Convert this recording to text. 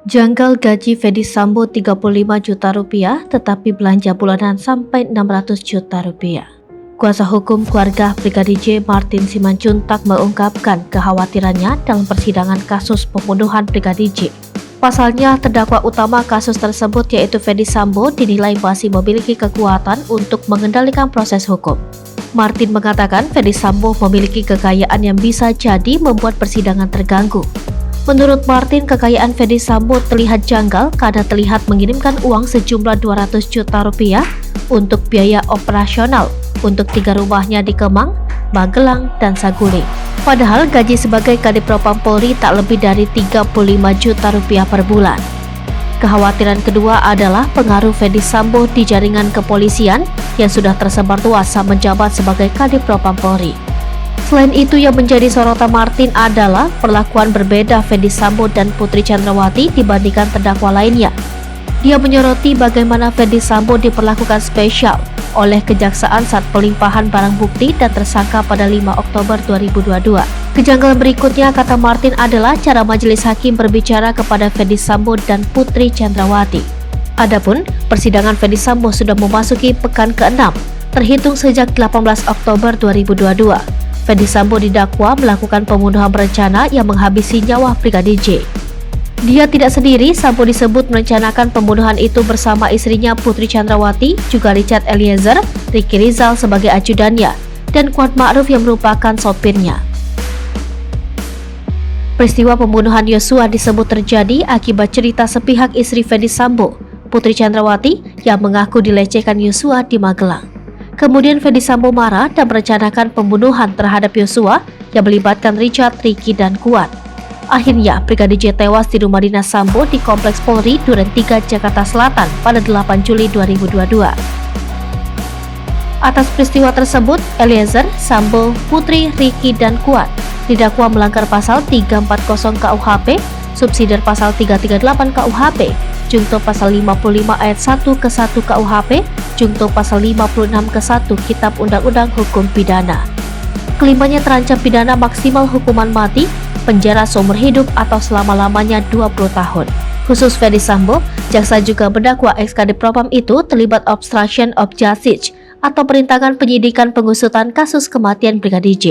Janggal gaji Ferdy Sambo 35 juta rupiah, tetapi belanja bulanan sampai 600 juta rupiah. Kuasa hukum keluarga Brigadir J Martin Simanjuntak mengungkapkan kekhawatirannya dalam persidangan kasus pembunuhan Brigadir J. Pasalnya, terdakwa utama kasus tersebut yaitu Ferdy Sambo dinilai masih memiliki kekuatan untuk mengendalikan proses hukum. Martin mengatakan Ferdy Sambo memiliki kekayaan yang bisa jadi membuat persidangan terganggu. Menurut Martin, kekayaan Ferdy Sambo terlihat janggal karena terlihat mengirimkan uang sejumlah 200 juta rupiah untuk biaya operasional untuk 3 rumahnya di Kemang, Magelang, dan Saguling. Padahal gaji sebagai Kadif Propam Polri tak lebih dari 35 juta rupiah per bulan. Kekhawatiran kedua adalah pengaruh Ferdy Sambo di jaringan kepolisian yang sudah tersebar luas saat menjabat sebagai Kadif Propam Polri. Selain itu, yang menjadi sorotan Martin adalah perlakuan berbeda Ferdy Sambo dan Putri Chandrawati dibandingkan terdakwa lainnya. Dia menyoroti bagaimana Ferdy Sambo diperlakukan spesial oleh kejaksaan saat pelimpahan barang bukti dan tersangka pada 5 Oktober 2022. Kejanggalan berikutnya, kata Martin, adalah cara majelis hakim berbicara kepada Ferdy Sambo dan Putri Chandrawati. Adapun persidangan Ferdy Sambo sudah memasuki pekan ke-6, terhitung sejak 18 Oktober 2022. Ferdy Sambo didakwa melakukan pembunuhan berencana yang menghabisi nyawa Brigadir J. Dia tidak sendiri, Sambo disebut merencanakan pembunuhan itu bersama istrinya Putri Chandrawati, juga Richard Eliezer, Ricky Rizal sebagai ajudannya, dan Kuat Ma'ruf yang merupakan sopirnya. Peristiwa pembunuhan Yosua disebut terjadi akibat cerita sepihak istri Ferdy Sambo, Putri Chandrawati, yang mengaku dilecehkan Yosua di Magelang. Kemudian Ferdy Sambo marah dan merencanakan pembunuhan terhadap Yosua yang melibatkan Richard, Ricky, dan Kuat. Akhirnya, Brigadir J tewas di rumah dinas Sambo di Kompleks Polri Duren 3, Jakarta Selatan pada 8 Juli 2022. Atas peristiwa tersebut, Eliezer, Sambo, Putri, Ricky, dan Kuat didakwa melanggar pasal 340 KUHP, subsidiar pasal 338 KUHP, Jungto pasal 55 ayat 1 ke 1 KUHP, Jungto pasal 56 ke 1 Kitab Undang-Undang Hukum Pidana. Kelimanya terancam pidana maksimal hukuman mati, penjara seumur hidup atau selama-lamanya 20 tahun. Khusus Ferdy Sambo, jaksa juga mendakwa ex-Kadif Propam itu terlibat obstruction of justice atau perintangan penyidikan pengusutan kasus kematian Brigadir J.